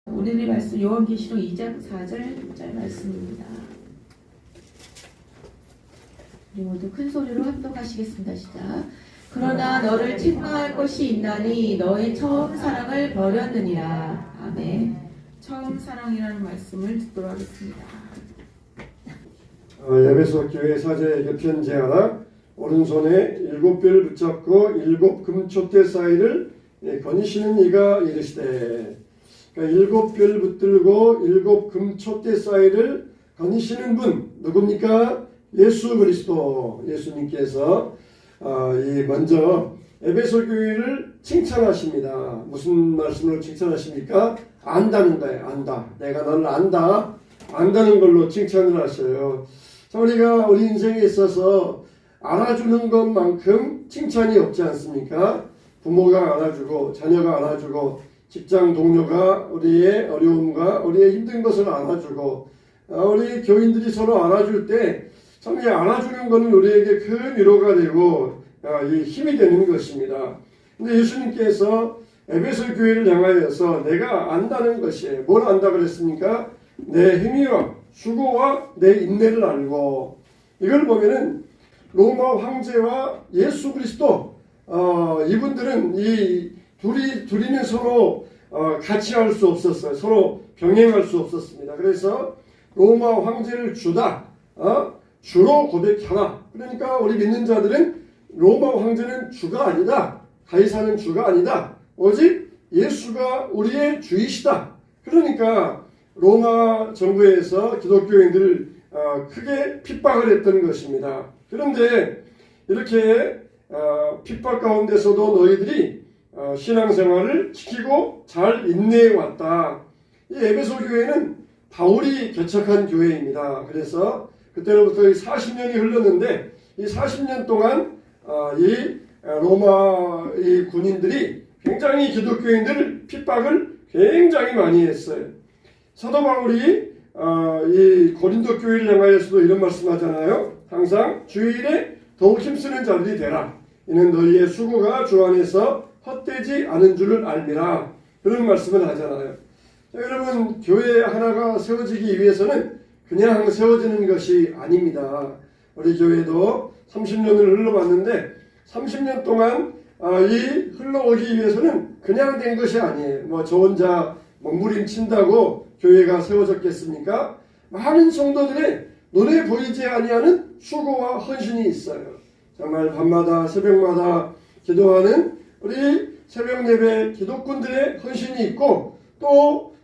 오늘의 말씀 요한계시록 2장 4절 6절 말씀입니다. 우리 모두 큰 소리로 합독하시겠습니다. 시작. 그러나 너를 책망할 것이 있나니 너의 처음 사랑을 버렸느니라. 아멘. 처음 사랑이라는 말씀을 듣도록 하겠습니다. 에베소 교회 사제에게 편지하라. 오른손에 7별 붙잡고 7 금촛대 사이를 거니시는 이가 이르시되. 7별 붙들고 7 금촛대 사이를 거니시는 분 누굽니까? 예수 그리스도. 예수님께서 먼저 에베소 교회를 칭찬하십니다. 무슨 말씀으로 칭찬하십니까? 안다는 거예요. 안다. 내가 너를 안다. 안다는 걸로 칭찬을 하셔요. 자, 우리가 우리 인생에 있어서 알아주는 것만큼 칭찬이 없지 않습니까? 부모가 알아주고 자녀가 알아주고 직장 동료가 우리의 어려움과 우리의 힘든 것을 알아주고 우리 교인들이 서로 알아줄 때 참 이 알아주는 것은 우리에게 큰 위로가 되고 이 힘이 되는 것입니다. 근데 예수님께서 에베소 교회를 향하여서 내가 안다는 것이에요. 뭘 안다 그랬습니까? 내 행위와 수고와 내 인내를 알고. 이걸 보면은 로마 황제와 예수 그리스도 이분들은 이 둘이는 서로 같이 할 수 없었어요. 서로 병행할 수 없었습니다. 그래서 로마 황제를 주다, 주로 고백하라. 그러니까 우리 믿는 자들은 로마 황제는 주가 아니다. 가이사는 주가 아니다. 오직 예수가 우리의 주이시다. 그러니까 로마 정부에서 기독교인들을 크게 핍박을 했던 것입니다. 그런데 이렇게 핍박 가운데서도 너희들이 신앙생활을 지키고 잘 인내해 왔다. 이 에베소 교회는 바울이 개척한 교회입니다. 그래서 그때로부터 40년이 흘렀는데 이 40년 동안 이 로마 이 군인들이 굉장히 기독교인들을 핍박을 굉장히 많이 했어요. 사도 바울이 이 고린도 교회를 향하여서도 이런 말씀하잖아요. 항상 주일에 더욱 힘쓰는 자들이 되라. 이는 너희의 수고가 주 안에서 헛되지 않은 줄을 알미라. 그런 말씀을 하잖아요. 자, 여러분, 교회 하나가 세워지기 위해서는 그냥 세워지는 것이 아닙니다. 우리 교회도 30년을 흘러봤는데 30년 동안 이 흘러오기 위해서는 그냥 된 것이 아니에요. 뭐 저 혼자 몸부림친다고 교회가 세워졌겠습니까? 많은 성도들의 눈에 보이지 아니하는 수고와 헌신이 있어요. 정말 밤마다 새벽마다 기도하는 우리 새벽 예배 기독군들의 헌신이 있고 또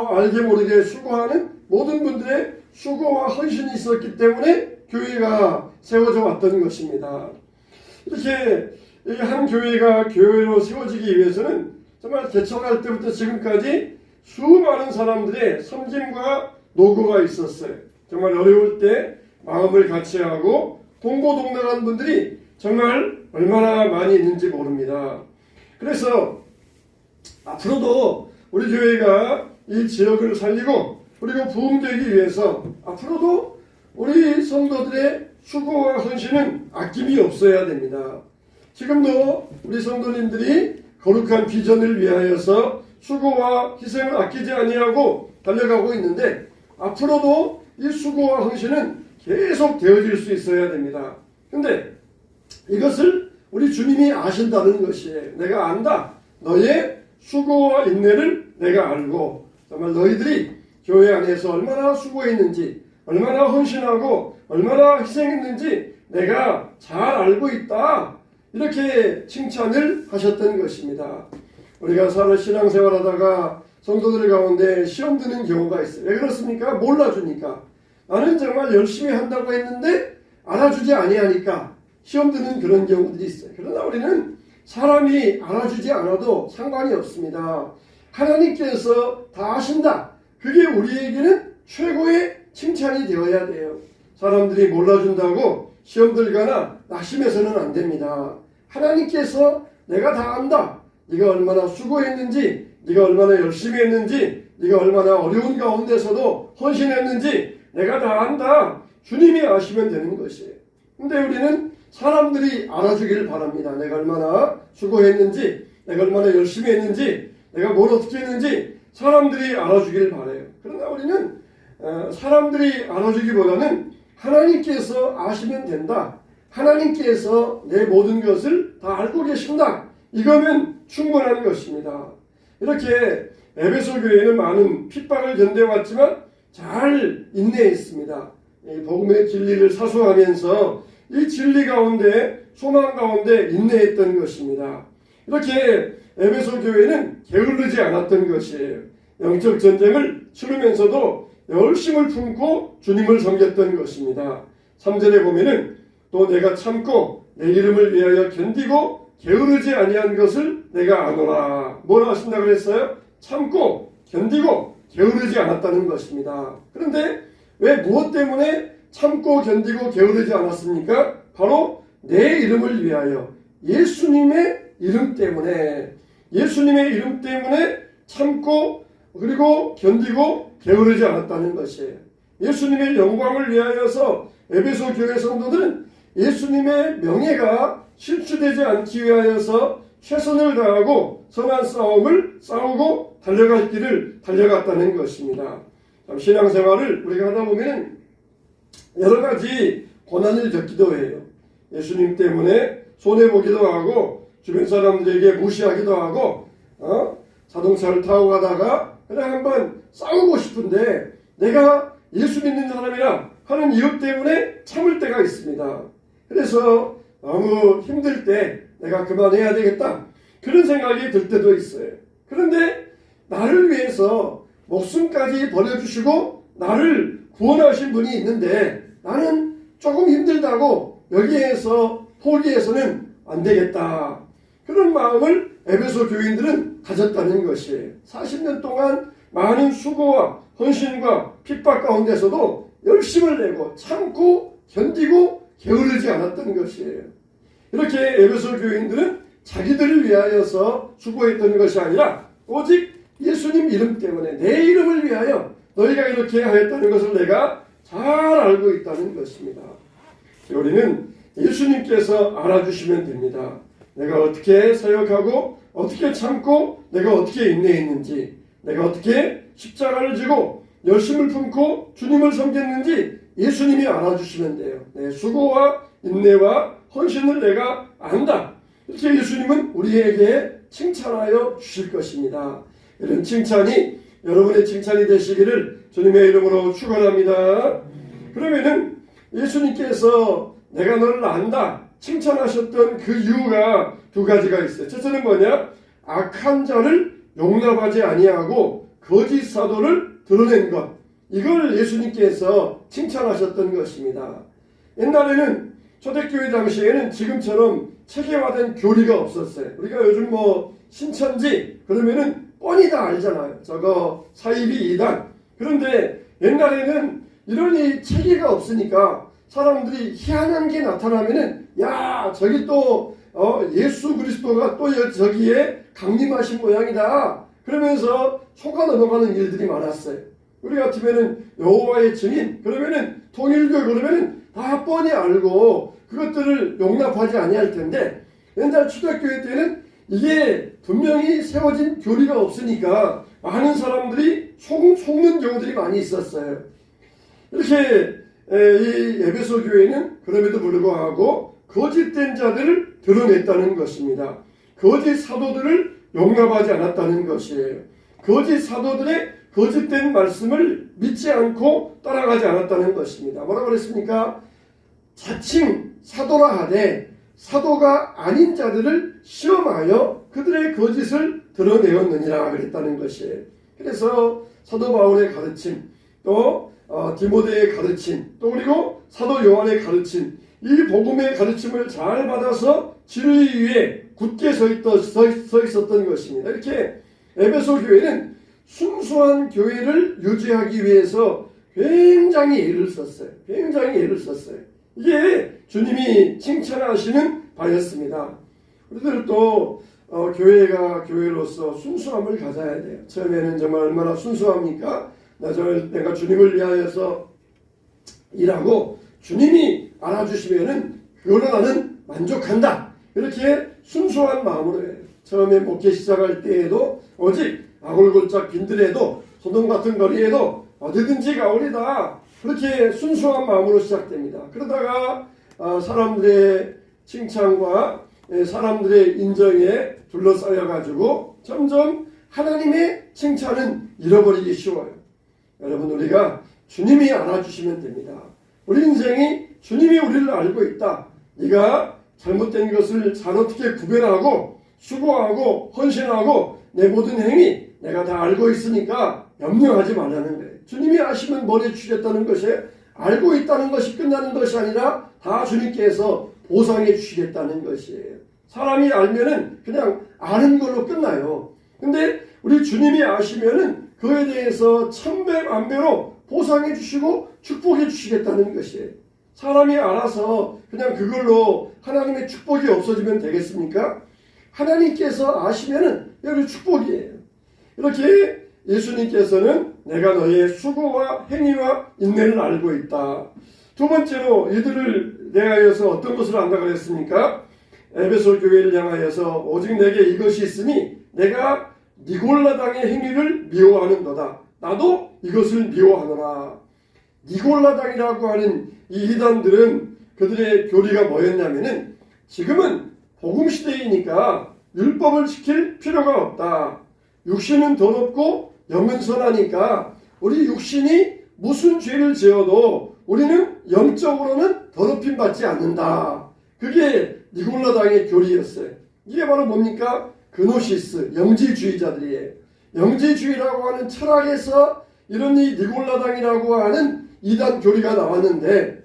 알게 모르게 수고하는 모든 분들의 수고와 헌신이 있었기 때문에 교회가 세워져 왔던 것입니다. 이렇게 한 교회가 교회로 세워지기 위해서는 정말 개척할 때부터 지금까지 수많은 사람들의 섬김과 노고가 있었어요. 정말 어려울 때 마음을 같이 하고 동고동락한 분들이 정말 얼마나 많이 있는지 모릅니다. 그래서 앞으로도 우리 교회가 이 지역을 살리고 그리고 부흥되기 위해서 앞으로도 우리 성도들의 수고와 헌신은 아낌이 없어야 됩니다. 지금도 우리 성도님들이 거룩한 비전을 위하여서 수고와 희생을 아끼지 아니하고 달려가고 있는데 앞으로도 이 수고와 헌신은 계속 되어질 수 있어야 됩니다. 근데 이것을 우리 주님이 아신다는 것이에요. 내가 안다. 너의 수고와 인내를 내가 알고 정말 너희들이 교회 안에서 얼마나 수고했는지 얼마나 헌신하고 얼마나 희생했는지 내가 잘 알고 있다. 이렇게 칭찬을 하셨던 것입니다. 우리가 신앙생활하다가 성도들 가운데 시험 드는 경우가 있어요. 왜 그렇습니까? 몰라주니까. 나는 정말 열심히 한다고 했는데 알아주지 아니하니까 시험 드는 그런 경우들이 있어요. 그러나 우리는 사람이 알아주지 않아도 상관이 없습니다. 하나님께서 다 아신다. 그게 우리에게는 최고의 칭찬이 되어야 돼요. 사람들이 몰라준다고 시험 들거나 낙심해서는 안 됩니다. 하나님께서 내가 다 안다. 네가 얼마나 수고했는지, 네가 얼마나 열심히 했는지, 네가 얼마나 어려운 가운데서도 헌신했는지 내가 다 안다. 주님이 아시면 되는 것이에요. 근데 우리는 사람들이 알아주기를 바랍니다. 내가 얼마나 수고했는지, 내가 얼마나 열심히 했는지, 내가 뭘 어떻게 했는지 사람들이 알아주길 바라요. 그러나 우리는 사람들이 알아주기보다는 하나님께서 아시면 된다. 하나님께서 내 모든 것을 다 알고 계신다. 이거면 충분한 것입니다. 이렇게 에베소 교회는 많은 핍박을 견뎌왔지만 잘 인내했습니다. 이 복음의 진리를 사수하면서 이 진리 가운데 소망 가운데 인내했던 것입니다. 이렇게 에베소 교회는 게으르지 않았던 것이에요. 영적 전쟁을 치르면서도 열심을 품고 주님을 섬겼던 것입니다. 3절에 보면은 또 내가 참고 내 이름을 위하여 견디고 게으르지 아니한 것을 내가 아노라. 뭘 하신다 그랬어요? 참고 견디고 게으르지 않았다는 것입니다. 그런데 왜 무엇 때문에 참고 견디고 게으르지 않았습니까? 바로 내 이름을 위하여 예수님의 이름 때문에 예수님의 이름 때문에 참고 그리고 견디고 게으르지 않았다는 것이에요. 예수님의 영광을 위하여서 에베소 교회 성도들은 예수님의 명예가 실추되지 않기 위하여서 최선을 다하고 선한 싸움을 싸우고 달려갈 길을 달려갔다는 것입니다. 신앙생활을 우리가 하다 보면 여러 가지 고난을 겪기도 해요. 예수님 때문에 손해보기도 하고 주변 사람들에게 무시하기도 하고 자동차를 타고 가다가 그냥 한번 싸우고 싶은데 내가 예수 믿는 사람이라 하는 이유 때문에 참을 때가 있습니다. 그래서 너무 힘들 때 내가 그만해야 되겠다 그런 생각이 들 때도 있어요. 그런데 나를 위해서 목숨까지 버려주시고 나를 구원하신 분이 있는데 나는 조금 힘들다고 여기에서 포기해서는 안 되겠다. 그런 마음을 에베소 교인들은 가졌다는 것이에요. 40년 동안 많은 수고와 헌신과 핍박 가운데서도 열심을 내고 참고 견디고 게으르지 않았던 것이에요. 이렇게 에베소 교인들은 자기들을 위하여서 수고했던 것이 아니라 오직 예수님 이름 때문에 내 이름을 위하여 너희가 이렇게 하였다는 것을 내가 잘 알고 있다는 것입니다. 우리는 예수님께서 알아주시면 됩니다. 내가 어떻게 사역하고 어떻게 참고 내가 어떻게 인내했는지 내가 어떻게 십자가를 지고 열심을 품고 주님을 섬겼는지 예수님이 알아주시면 돼요. 내 수고와 인내와 헌신을 내가 안다. 이렇게 예수님은 우리에게 칭찬하여 주실 것입니다. 이런 칭찬이 여러분의 칭찬이 되시기를 주님의 이름으로 축원합니다. 그러면은 예수님께서 내가 너를 안다 칭찬하셨던 그 이유가 두 가지가 있어요. 첫째는 뭐냐? 악한 자를 용납하지 아니하고 거짓 사도를 드러낸 것. 이걸 예수님께서 칭찬하셨던 것입니다. 옛날에는 초대교회 당시에는 지금처럼 체계화된 교리가 없었어요. 우리가 요즘 신천지 그러면은 뻔히 다 알잖아요. 저거 사이비 이단. 그런데 옛날에는 이런 이 체계가 없으니까 사람들이 희한한 게 나타나면은 야 저기 또 예수 그리스도가 또 저기에 강림하신 모양이다. 그러면서 속아 넘어가는 일들이 많았어요. 우리 같으면은 여호와의 증인 그러면은 통일교 그러면은 다 뻔히 알고 그것들을 용납하지 아니할 텐데 옛날 초대교회 때는 이게 분명히 세워진 교리가 없으니까 많은 사람들이 속는 경우들이 많이 있었어요. 이렇게 이 에베소 교회는 그럼에도 불구하고 거짓된 자들을 드러냈다는 것입니다. 거짓 사도들을 용납하지 않았다는 것이에요. 거짓 사도들의 거짓된 말씀을 믿지 않고 따라가지 않았다는 것입니다. 뭐라고 그랬습니까? 자칭 사도라 하되 사도가 아닌 자들을 시험하여 그들의 거짓을 드러내었느니라 그랬다는 것이에요. 그래서 사도 바울의 가르침 또 디모데의 가르침 또 그리고 사도 요한의 가르침 이 복음의 가르침을 잘 받아서 진리 위에 굳게 서 있었던 것입니다. 이렇게 에베소 교회는 순수한 교회를 유지하기 위해서 굉장히 애를 썼어요. 이게 주님이 칭찬하시는 바였습니다. 우리들 또 교회가 교회로서 순수함을 가져야 돼요. 처음에는 정말 얼마나 순수합니까? 내가 주님을 위하여서 일하고 주님이 알아주시면은 그걸로 나는 만족한다. 이렇게 순수한 마음으로 해요. 처음에 목회 시작할 때에도 오직 아골골짝 빈들에도 소돔 같은 거리에도 어디든지 가오리다. 그렇게 순수한 마음으로 시작됩니다. 그러다가 사람들의 칭찬과 사람들의 인정에 둘러싸여 가지고 점점 하나님의 칭찬은 잃어버리기 쉬워요. 여러분, 우리가 주님이 알아주시면 됩니다. 우리 인생이 주님이 우리를 알고 있다. 네가 잘못된 것을 잘 어떻게 구별하고 수고하고 헌신하고 내 모든 행위 내가 다 알고 있으니까 염려하지 말라는 거예요. 주님이 아시면 머리에 주겠다는 것이 알고 있다는 것이 끝나는 것이 아니라 다 주님께서 보상해 주시겠다는 것이에요. 사람이 알면은 그냥 아는 걸로 끝나요. 근데 우리 주님이 아시면은 그에 대해서 천배 만배로 보상해 주시고 축복해 주시겠다는 것이에요. 사람이 알아서 그냥 그걸로 하나님의 축복이 없어지면 되겠습니까? 하나님께서 아시면은 여기 축복이에요. 이렇게 예수님께서는 내가 너의 수고와 행위와 인내를 알고 있다. 두 번째로 이들을 대하여서 어떤 것을 안다고 했습니까? 에베소 교회를 향하여서 오직 내게 이것이 있으니 내가 니골라당의 행위를 미워하는도다. 나도 이것을 미워하노라. 니골라당이라고 하는 이 이단들은 그들의 교리가 뭐였냐면은 지금은 복음 시대이니까 율법을 지킬 필요가 없다. 육신은 더럽고 영은 선하니까 우리 육신이 무슨 죄를 지어도 우리는 영적으로는 더럽힘 받지 않는다. 그게 니골라당의 교리였어요. 이게 바로 뭡니까? 그노시스, 영지주의자들이에요. 영지주의라고 하는 철학에서 이런 이 니골라당이라고 하는 이단 교리가 나왔는데,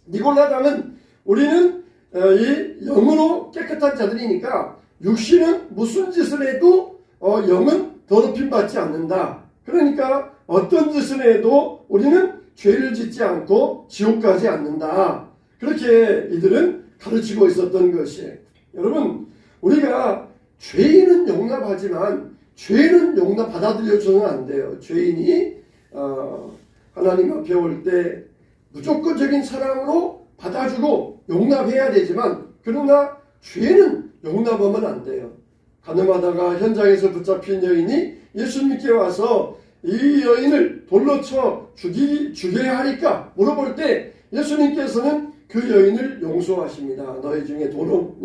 니골라당은 우리는 이 영으로 깨끗한 자들이니까 육신은 무슨 짓을 해도 영은 더럽힘 받지 않는다. 그러니까 어떤 짓을 해도 우리는 죄를 짓지 않고 지옥 가지 않는다. 그렇게 이들은 가르치고 있었던 것이에요. 여러분, 우리가 죄인은 용납하지만 죄는 용납 받아들여줘는 안 돼요. 죄인이 하나님 앞에 올 때 무조건적인 사랑으로 받아주고 용납해야 되지만, 그러나 죄는 용납하면 안 돼요. 가늠하다가 현장에서 붙잡힌 여인이 예수님께 와서 이 여인을 돌로 쳐 죽여야 하니까 물어볼 때 예수님께서는 그 여인을 용서하십니다. 너희 중에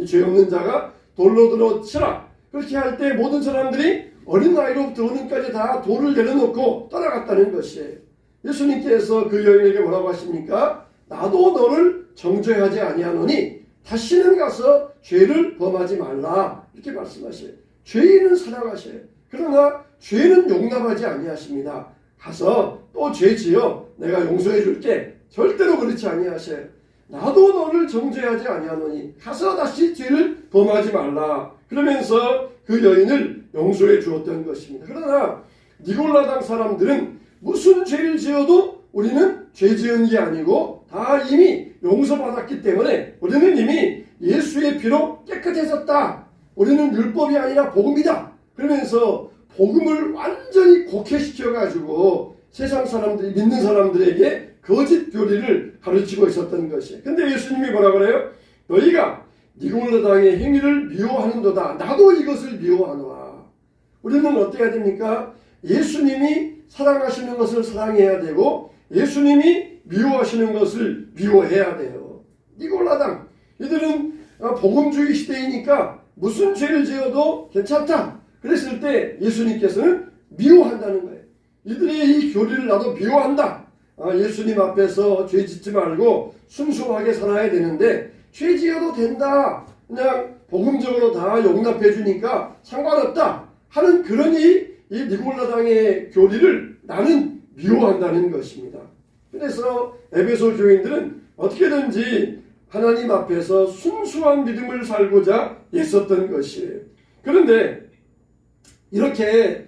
죄 없는 자가 돌로 들어 치라. 그렇게 할 때 모든 사람들이 어린 나이로부터 어른까지 다 돌을 내려놓고 떠나갔다는 것이에요. 예수님께서 그 여인에게 뭐라고 하십니까? 나도 너를 정죄하지 아니하노니 다시는 가서 죄를 범하지 말라. 이렇게 말씀하셔요. 죄인은 사랑하셔요. 그러나 죄는 용납하지 아니하십니다. 가서 또 죄 지어 내가 용서해 줄게. 절대로 그렇지 아니하셔요. 나도 너를 정죄하지 아니하노니 가서 다시 죄를 범하지 말라. 그러면서 그 여인을 용서해 주었던 것입니다. 그러나 니골라당 사람들은 무슨 죄를 지어도 우리는 죄 지은 게 아니고 다 이미 용서받았기 때문에 우리는 이미 예수의 피로 깨끗해졌다. 우리는 율법이 아니라 복음이다. 그러면서 복음을 완전히 곡해시켜가지고 세상 사람들이 믿는 사람들에게 거짓 교리를 가르치고 있었던 것이에요. 근데 예수님이 뭐라 그래요? 너희가 니골라당의 행위를 미워하는도다. 나도 이것을 미워하노라. 우리는 어때야 됩니까? 예수님이 사랑하시는 것을 사랑해야 되고 예수님이 미워하시는 것을 미워해야 돼요. 니골라당, 이들은 복음주의 시대이니까 무슨 죄를 지어도 괜찮다. 그랬을 때 예수님께서는 미워한다는 거예요. 이들의 이 교리를 나도 미워한다. 예수님 앞에서 죄 짓지 말고 순수하게 살아야 되는데 죄 지어도 된다. 그냥 복음적으로 다 용납해 주니까 상관없다 하는 그런 이 니골라당의 교리를 나는 미워한다는 것입니다. 그래서 에베소 교인들은 어떻게든지 하나님 앞에서 순수한 믿음을 살고자 애썼던 것이에요. 그런데 이렇게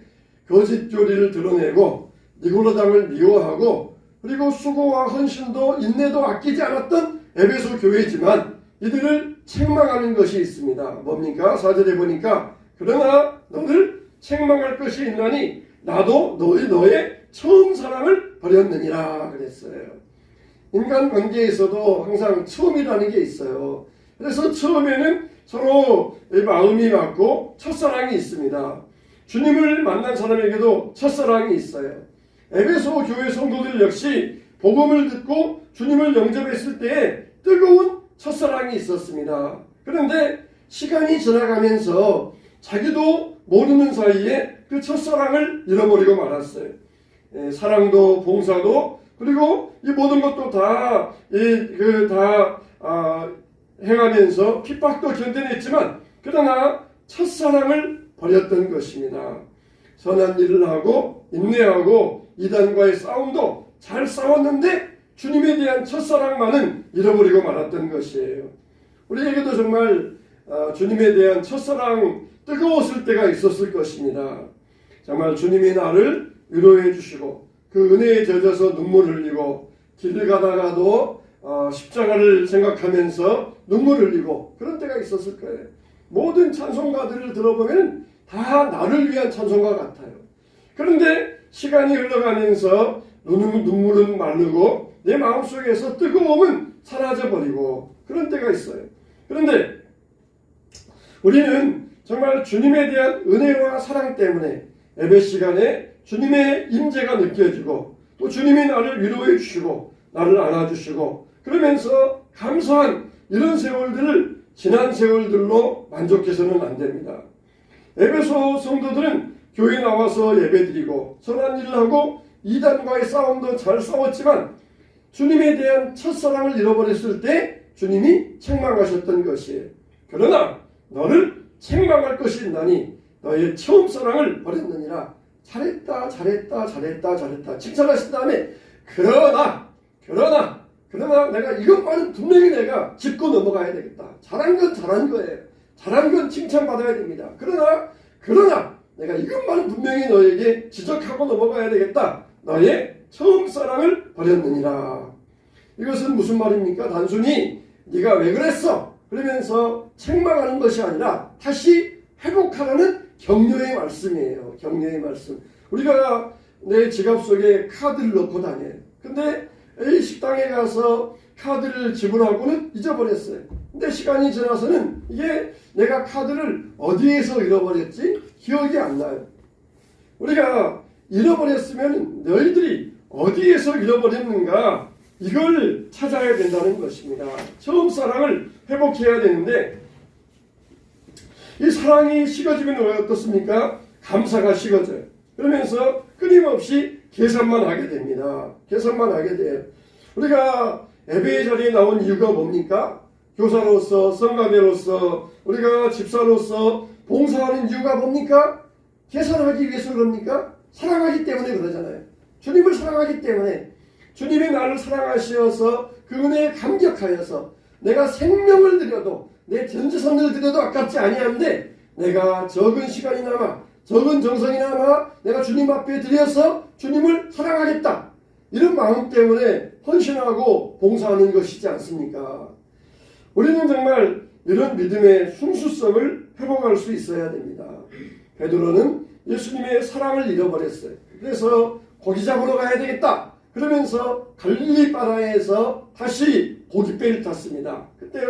거짓 교리를 드러내고 니골라당을 미워하고 그리고 수고와 헌신도 인내도 아끼지 않았던 에베소 교회지만 이들을 책망하는 것이 있습니다. 뭡니까? 4절에 보니까 그러나 너를 책망할 것이 있나니 나도 너의 처음 사랑을 버렸느니라 그랬어요. 인간 관계에서도 항상 처음이라는 게 있어요. 그래서 처음에는 서로 마음이 맞고 첫사랑이 있습니다. 주님을 만난 사람에게도 첫사랑이 있어요. 에베소 교회 성도들 역시 복음을 듣고 주님을 영접했을 때에 뜨거운 첫사랑이 있었습니다. 그런데 시간이 지나가면서 자기도 모르는 사이에 그 첫사랑을 잃어버리고 말았어요. 사랑도 봉사도 그리고 이 모든 것도 다 행하면서 핍박도 견뎌냈지만 그러나 첫사랑을 버렸던 것입니다. 선한 일을 하고 인내하고 이단과의 싸움도 잘 싸웠는데 주님에 대한 첫사랑만은 잃어버리고 말았던 것이에요. 우리에게도 정말 주님에 대한 첫사랑 뜨거웠을 때가 있었을 것입니다. 정말 주님이 나를 위로해 주시고 그 은혜에 젖어서 눈물 흘리고 길을 가다가도 십자가를 생각하면서 눈물 흘리고 그런 때가 있었을 거예요. 모든 찬송가들을 들어보면 다 나를 위한 찬송가 같아요. 그런데 시간이 흘러가면서 눈물은 마르고 내 마음속에서 뜨거움은 사라져버리고 그런 때가 있어요. 그런데 우리는 정말 주님에 대한 은혜와 사랑 때문에 예배 시간에 주님의 임재가 느껴지고 또 주님이 나를 위로해 주시고 나를 안아주시고 그러면서 감사한 이런 세월들을 지난 세월들로 만족해서는 안 됩니다. 에베소 성도들은 교회 나와서 예배드리고 선한 일을 하고 이단과의 싸움도 잘 싸웠지만 주님에 대한 첫사랑을 잃어버렸을 때 주님이 책망하셨던 것이에요. 그러나 너를 책망할 것이 있나니 너의 처음 사랑을 버렸느니라. 잘했다 칭찬하신 다음에 그러나 내가 이것만은 분명히 내가 짚고 넘어가야 되겠다. 잘한 건 잘한 거예요. 잘한 건 칭찬받아야 됩니다. 그러나 내가 이것만은 분명히 너에게 지적하고 넘어가야 되겠다. 너의 처음 사랑을 버렸느니라. 이것은 무슨 말입니까? 단순히 네가 왜 그랬어? 그러면서 책망하는 것이 아니라 다시 회복하라는 격려의 말씀이에요. 격려의 말씀. 우리가 내 지갑 속에 카드를 넣고 다녀요. 근데 이 식당에 가서 카드를 지불하고는 잊어버렸어요. 근데 시간이 지나서는 이게 내가 카드를 어디에서 잃어버렸지? 기억이 안 나요. 우리가 잃어버렸으면 너희들이 어디에서 잃어버렸는가? 이걸 찾아야 된다는 것입니다. 처음 사랑을 회복해야 되는데 이 사랑이 식어지면 왜 어떻습니까? 감사가 식어져요. 그러면서 끊임없이 계산만 하게 됩니다. 계산만 하게 돼요. 우리가 예배의 자리에 나온 이유가 뭡니까? 교사로서, 성가대로서, 우리가 집사로서 봉사하는 이유가 뭡니까? 계산하기 위해서 그럽니까? 사랑하기 때문에 그러잖아요. 주님을 사랑하기 때문에 주님이 나를 사랑하시어서 그 은혜에 감격하여서 내가 생명을 드려도 내 전재산을 드려도 아깝지 아니한데 내가 적은 시간이나마 적은 정성이나마 내가 주님 앞에 드려서 주님을 사랑하겠다. 이런 마음 때문에 헌신하고 봉사하는 것이지 않습니까? 우리는 정말 이런 믿음의 순수성을 회복할 수 있어야 됩니다. 베드로는 예수님의 사랑을 잃어버렸어요. 그래서 고기 잡으러 가야 되겠다. 그러면서 갈릴리 바다에서 다시 고깃배를 탔습니다. 그때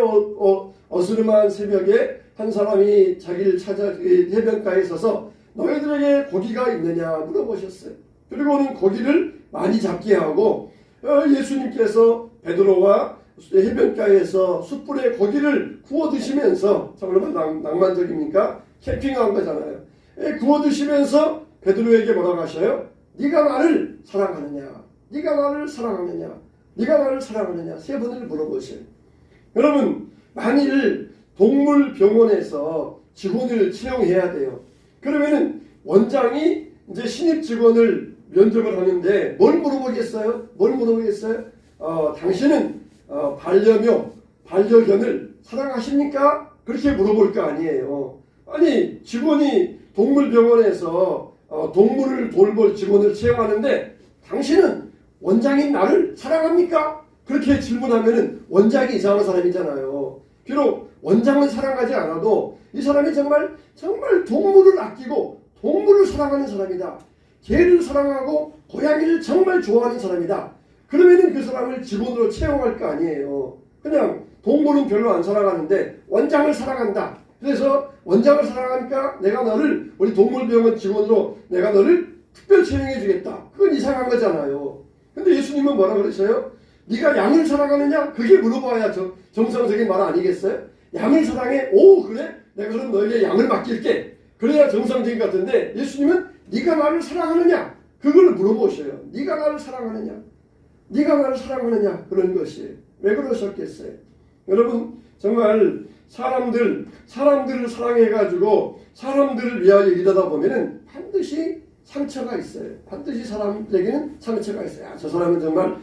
어스름한 새벽에 한 사람이 자기를 찾아 해변가에 서서 너희들에게 고기가 있느냐 물어보셨어요. 그리고는 고기를 많이 잡게 하고 예수님께서 베드로와 해변가에서 숯불에 고기를 구워 드시면서 얼마나 낭만적입니까? 캠핑한 거잖아요. 구워 드시면서 베드로에게 뭐라고 하셔요? 네가 나를 사랑하느냐? 네가 나를 사랑하느냐? 네가 나를 사랑하느냐? 세 번을 물어보세요. 여러분, 만일 동물병원에서 직원을 채용해야 돼요. 그러면은 원장이 이제 신입 직원을 면접을 하는데 뭘 물어보겠어요? 당신은 반려묘, 반려견을 사랑하십니까? 그렇게 물어볼 거 아니에요. 아니, 직원이 동물병원에서 동물을 돌볼 직원을 채용하는데 당신은 원장인 나를 사랑합니까? 그렇게 질문하면은 원장이 이상한 사람이잖아요. 비록 원장은 사랑하지 않아도 이 사람이 정말 동물을 아끼고 동물을 사랑하는 사람이다. 개를 사랑하고 고양이를 정말 좋아하는 사람이다. 그러면은 그 사람을 직원으로 채용할 거 아니에요. 그냥 동물은 별로 안 사랑하는데 원장을 사랑한다. 그래서 원장을 사랑하니까 내가 너를 우리 동물병원 직원으로 내가 너를 특별 채용해 주겠다. 그건 이상한 거잖아요. 근데 예수님은 뭐라 그러셔요? 네가 양을 사랑하느냐? 그게 물어봐야 정상적인 말 아니겠어요? 양을 사랑해? 오 그래? 내가 그럼 너에게 양을 맡길게. 그래야 정상적인 것 같은데 예수님은 네가 나를 사랑하느냐? 그걸 물어보셔요. 네가 나를 사랑하느냐? 네가 나를 사랑하느냐? 그런 것이 왜 그러셨겠어요? 여러분 정말 사람들을 사랑해가지고 사람들을 위하여 일하다 보면은 반드시 상처가 있어요. 반드시 사람들에게는 상처가 있어요. 저 사람은 정말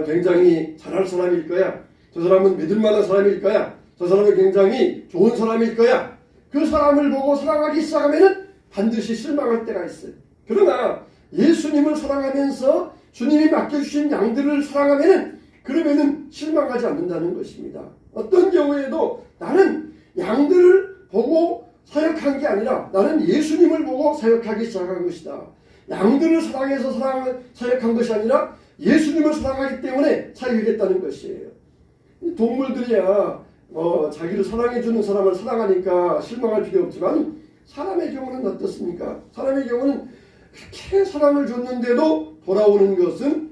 굉장히 잘할 사람일 거야. 저 사람은 믿을 만한 사람일 거야. 저 사람은 굉장히 좋은 사람일 거야. 그 사람을 보고 사랑하기 시작하면은 반드시 실망할 때가 있어요. 그러나 예수님을 사랑하면서 주님이 맡겨주신 양들을 사랑하면은 그러면은 실망하지 않는다는 것입니다. 어떤 경우에도 나는 양들을 보고 사역한 게 아니라 나는 예수님을 보고 사역하기 시작한 것이다. 양들을 사랑해서 사역한 것이 아니라 예수님을 사랑하기 때문에 사역했다는 것이에요. 동물들이야 자기를 사랑해주는 사람을 사랑하니까 실망할 필요 없지만 사람의 경우는 어떻습니까? 사람의 경우는 그렇게 사랑을 줬는데도 돌아오는 것은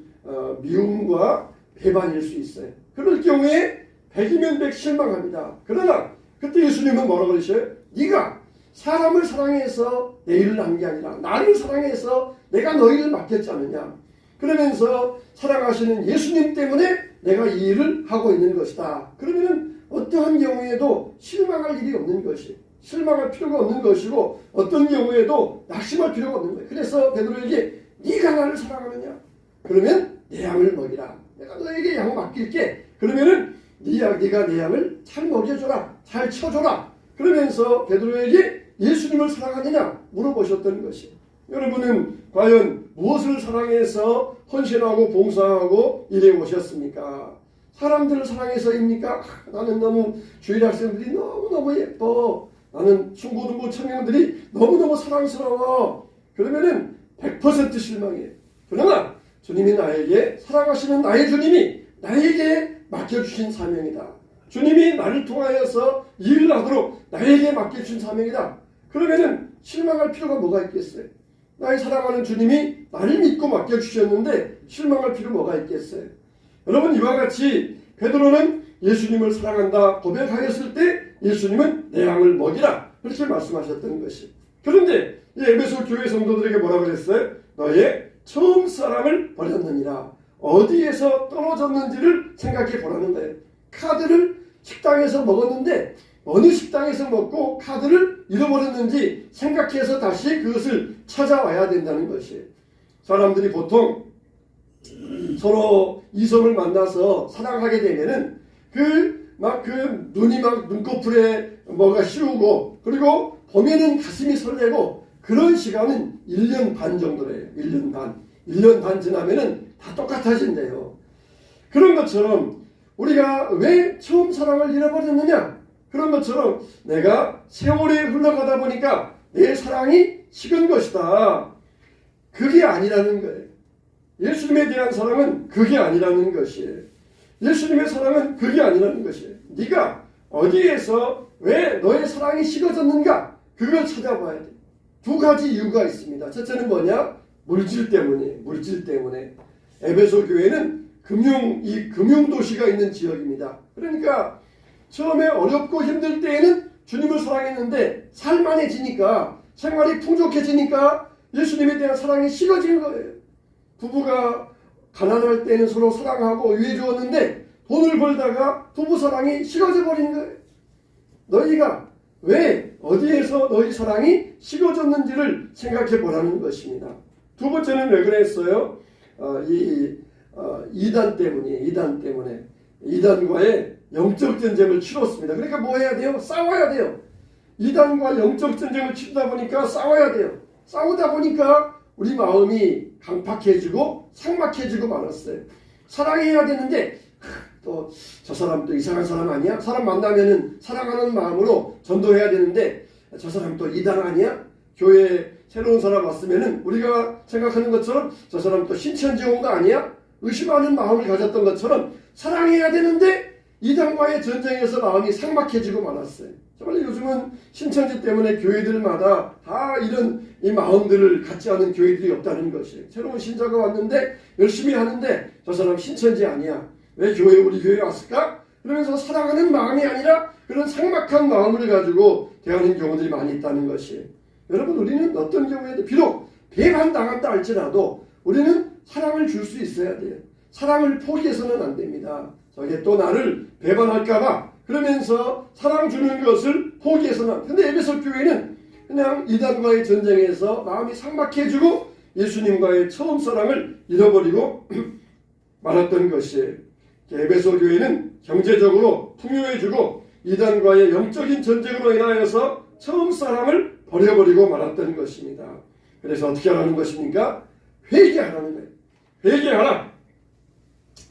미움과 배반일 수 있어요. 그럴 경우에 100이면 100 실망합니다. 그러나 그때 예수님은 뭐라고 그러셔요? 네가 사람을 사랑해서 내 일을 한 게 아니라 나를 사랑해서 내가 너희를 맡겼지 않느냐. 그러면서 사랑하시는 예수님 때문에 내가 이 일을 하고 있는 것이다. 그러면 어떠한 경우에도 실망할 일이 없는 것이 실망할 필요가 없는 것이고 어떤 경우에도 낙심할 필요가 없는 거예요. 그래서 베드로에게 네가 나를 사랑하느냐? 그러면 내 양을 먹이라. 내가 너에게 양 맡길게. 그러면은 네가 내 양을 잘 먹여줘라. 잘 쳐줘라. 그러면서 베드로에게 예수님을 사랑하느냐 물어보셨던 것이. 여러분은 과연 무엇을 사랑해서 헌신하고 봉사하고 일해 오셨습니까? 사람들을 사랑해서입니까? 나는 너무 주일 학생들이 너무너무 예뻐. 나는 중고등부 청년들이 너무너무 사랑스러워. 그러면은 100% 실망이에요. 그러나 주님이 나에게 사랑하시는 나의 주님이 나에게 맡겨주신 사명이다. 주님이 나를 통하여서 일을 하도록 나에게 맡겨주신 사명이다. 그러면은 실망할 필요가 뭐가 있겠어요? 나의 사랑하는 주님이 나를 믿고 맡겨주셨는데 실망할 필요 뭐가 있겠어요? 여러분 이와 같이 베드로는 예수님을 사랑한다 고백하였을 때 예수님은 내 양을 먹이라 그렇게 말씀하셨던 것이. 그런데 이 에베소 교회 성도들에게 뭐라 그랬어요? 너의 처음 사랑을 버렸느니라. 어디에서 떨어졌는지를 생각해 보라는 거예요. 카드를 식당에서 먹었는데 어느 식당에서 먹고 카드를 잃어버렸는지 생각해서 다시 그것을 찾아와야 된다는 것이에요. 사람들이 보통 서로 이성을 만나서 사랑하게 되면은 눈이 막 눈꺼풀에 뭐가 씌우고 그리고 보면은 가슴이 설레고 그런 시간은 1년 반 정도래요. 1년 반. 1년 반 지나면은 다 똑같아진대요. 그런 것처럼 우리가 왜 처음 사랑을 잃어버렸느냐? 그런 것처럼 내가 세월이 흘러가다 보니까 내 사랑이 식은 것이다. 그게 아니라는 거예요. 예수님에 대한 사랑은 그게 아니라는 것이에요. 예수님의 사랑은 그게 아니라는 것이에요. 네가 어디에서 왜 너의 사랑이 식어졌는가? 그걸 찾아봐야 돼. 두 가지 이유가 있습니다. 첫째는 뭐냐? 물질 때문이에요. 물질 때문에. 에베소 교회는 금융도시가 있는 지역입니다. 그러니까 처음에 어렵고 힘들 때에는 주님을 사랑했는데 살만해지니까 생활이 풍족해지니까 예수님에 대한 사랑이 식어지는 거예요. 부부가 가난할 때는 서로 사랑하고 위해 주었는데 돈을 벌다가 부부 사랑이 식어져 버린 거예요. 너희가 왜 어디에서 너희 사랑이 식어졌는지를 생각해 보라는 것입니다. 두 번째는 왜 그랬어요? 이단 때문이에요. 이단 때문에. 이단과의 영적 전쟁을 치렀습니다. 그러니까 뭐 해야 돼요? 싸워야 돼요. 이단과 영적 전쟁을 치르다 보니까 싸워야 돼요. 싸우다 보니까 우리 마음이 강팍해지고 삭막해지고 말았어요. 사랑해야 되는데 또 저 사람 또 이상한 사람 아니야? 사람 만나면은 사랑하는 마음으로 전도해야 되는데 저 사람 또 이단 아니야? 교회에 새로운 사람 왔으면은 우리가 생각하는 것처럼 저 사람 또 신천지 온 거 아니야? 의심하는 마음을 가졌던 것처럼 사랑해야 되는데 이단과의 전쟁에서 마음이 삭막해지고 말았어요. 정말 요즘은 신천지 때문에 교회들마다 다 이런 이 마음들을 갖지 않은 교회들이 없다는 것이에요. 새로운 신자가 왔는데 열심히 하는데 저 사람 신천지 아니야. 왜 우리 교회에 왔을까? 그러면서 사랑하는 마음이 아니라 그런 삭막한 마음을 가지고 대하는 경우들이 많이 있다는 것이에요. 여러분, 우리는 어떤 경우에도 비록 배반당한다 할지라도 우리는 사랑을 줄 수 있어야 돼요. 사랑을 포기해서는 안 됩니다. 저게 또 나를 배반할까봐 그러면서 사랑 주는 것을 포기해서는 안 돼요. 근데 에베소 교회는 그냥 이단과의 전쟁에서 마음이 삭막해지고 예수님과의 처음 사랑을 잃어버리고 말았던 것이에요. 에베소 교회는 경제적으로 풍요해지고 이단과의 영적인 전쟁으로 인하여서 처음 사랑을 버려버리고 말았던 것입니다. 그래서 어떻게 하라는 것입니까? 회개하라는 거예요. 회개하라.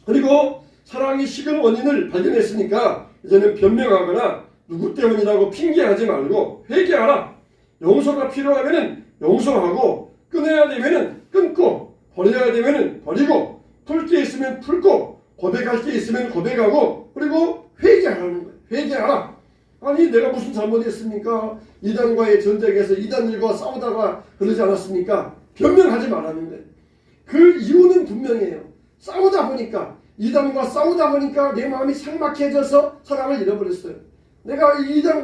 그리고 사랑이 식은 원인을 발견했으니까 이제는 변명하거나 누구 때문이라고 핑계하지 말고 회개하라. 용서가 필요하면 용서하고 끊어야 되면 끊고 버려야 되면 버리고 풀 게 있으면 풀고 고백할 게 있으면 고백하고 그리고 회개하라는 거예요. 회개하라. 아니 내가 무슨 잘못했습니까? 이단과의 전쟁에서 이단들과 싸우다가 그러지 않았습니까? 변명하지 말라는 거예요. 그 이유는 분명해요. 싸우다 보니까 이단과 싸우다 보니까 내 마음이 삭막해져서 사랑을 잃어버렸어요. 내가 이단을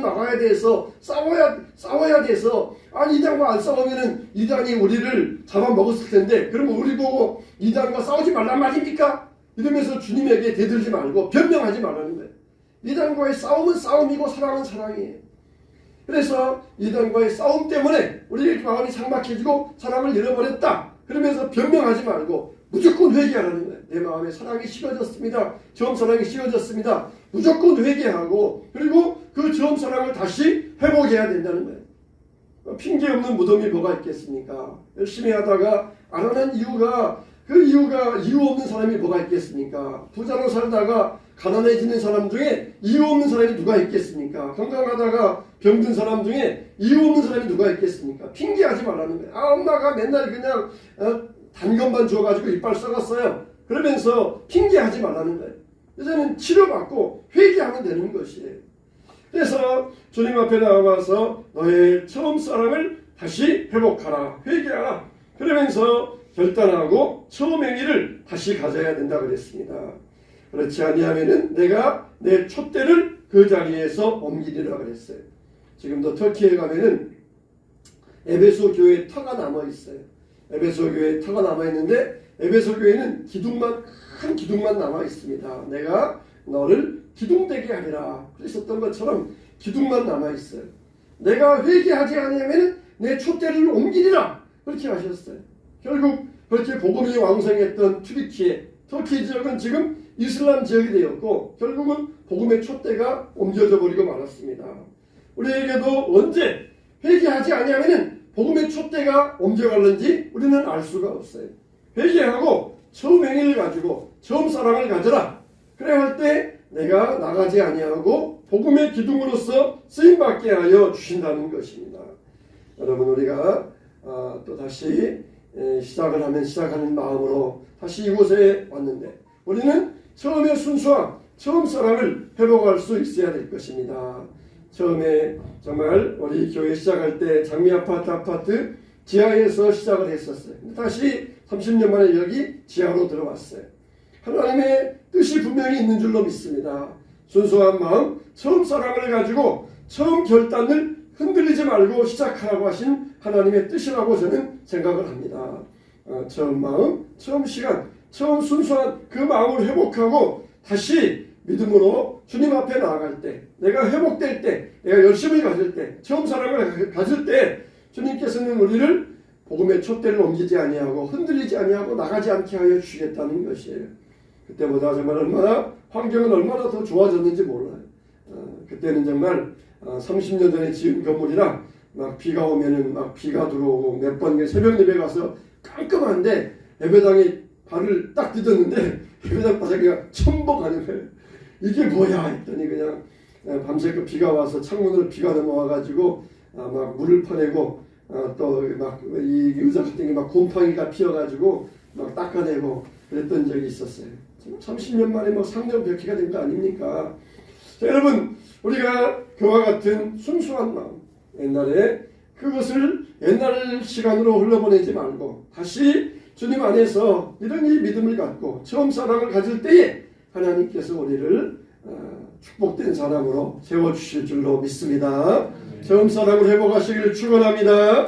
막아야 돼서 싸워야 돼서 아니 이단과 안 싸우면은 이단이 우리를 잡아먹었을 텐데 그러면 우리 보고 이단과 싸우지 말란 말입니까? 이러면서 주님에게 대들지 말고 변명하지 말라는 거예요. 이단과의 싸움은 싸움이고 사랑은 사랑이에요. 그래서 이단과의 싸움 때문에 우리 마음이 삭막해지고 사랑을 잃어버렸다. 그러면서 변명하지 말고 무조건 회개하라는 거예요. 내 마음에 사랑이 식어졌습니다. 처음 사랑이 식어졌습니다. 무조건 회개하고 그리고 그 처음 사랑을 다시 회복해야 된다는 거예요. 핑계 없는 무덤이 뭐가 있겠습니까? 열심히 하다가 안 하는 이유가 이유 없는 사람이 뭐가 있겠습니까? 부자로 살다가 가난해지는 사람 중에 이유 없는 사람이 누가 있겠습니까? 건강하다가 병든 사람 중에 이유 없는 사람이 누가 있겠습니까? 핑계하지 말라는 거예요. 아, 엄마가 맨날 그냥 단 것만 줘가지고 이빨 썩었어요. 그러면서 핑계하지 말라는 거예요. 이제는 치료받고 회개하면 되는 것이에요. 그래서 주님 앞에 나와서 너의 처음 사랑을 다시 회복하라. 회개하라. 그러면서 결단하고 처음 행위를 다시 가져야 된다 그랬습니다. 그렇지 아니하면은 내가 내 촛대를 그 자리에서 옮기리라 그랬어요. 지금도 터키에 가면은 에베소 교회에 터가 남아 있어요. 에베소 교회에 터가 남아 있는데 에베소 교회는 큰 기둥만 남아 있습니다. 내가 너를 기둥되게 하리라. 그랬었던 것처럼 기둥만 남아 있어요. 내가 회개하지 않으면 내 촛대를 옮기리라. 그렇게 하셨어요. 결국 그렇게 복음이 왕성했던 터키 지역은 지금 이슬람 지역이 되었고 결국은 복음의 촛대가 옮겨져 버리고 말았습니다. 우리에게도 언제 회개하지 아니하면 복음의 촛대가 옮겨갈는지 우리는 알 수가 없어요. 회개하고 처음 행위를 가지고 처음 사랑을 가져라. 그래야 할 때 내가 나가지 아니하고 복음의 기둥으로서 쓰임받게 하여 주신다는 것입니다. 여러분 우리가 또 다시 시작을 하면 시작하는 마음으로 다시 이곳에 왔는데 우리는 처음의 순수함, 처음 사랑을 회복할 수 있어야 될 것입니다. 처음에 정말 우리 교회 시작할 때 장미 아파트 지하에서 시작을 했었어요. 다시 30년 만에 여기 지하로 들어왔어요. 하나님의 뜻이 분명히 있는 줄로 믿습니다. 순수한 마음, 처음 사랑을 가지고 처음 결단을 흔들리지 말고 시작하라고 하신 하나님의 뜻이라고 저는 생각을 합니다. 처음 마음, 처음 시간, 처음 순수한 그 마음을 회복하고 다시 믿음으로 주님 앞에 나아갈 때, 내가 회복될 때, 내가 열심히 가질 때, 처음 사랑을 가질 때 주님께서는 우리를 복음의 촛대를 옮기지 아니하고 흔들리지 아니하고 나가지 않게 하여 주시겠다는 것이에요. 그때보다 정말 환경은 얼마나 더 좋아졌는지 몰라요. 그때는 정말 30년 전에 지은 건물이라 막 비가 오면은 막 비가 들어오고 몇 번 새벽 예배 가서 깔끔한데 예배당에 발을 딱 디뎠는데 예배당 바닥이 첨벙하는 거예요. 이게 뭐야 했더니 그냥 밤새껏 비가 와서 창문으로 비가 넘어와가지고 막 물을 퍼내고 또 막 이 의자 같은 게 막 곰팡이가 피어가지고 막 닦아내고 그랬던 적이 있었어요. 지금 30년 만에 뭐 상명백회가 된 거 아닙니까? 자, 여러분, 우리가 그와 같은 순수한 마음, 옛날에 그것을 옛날 시간으로 흘러보내지 말고 다시 주님 안에서 이런 이 믿음을 갖고 처음 사랑을 가질 때에 하나님께서 우리를 축복된 사람으로 세워주실 줄로 믿습니다. 처음 사랑을 회복하시기를 축원합니다.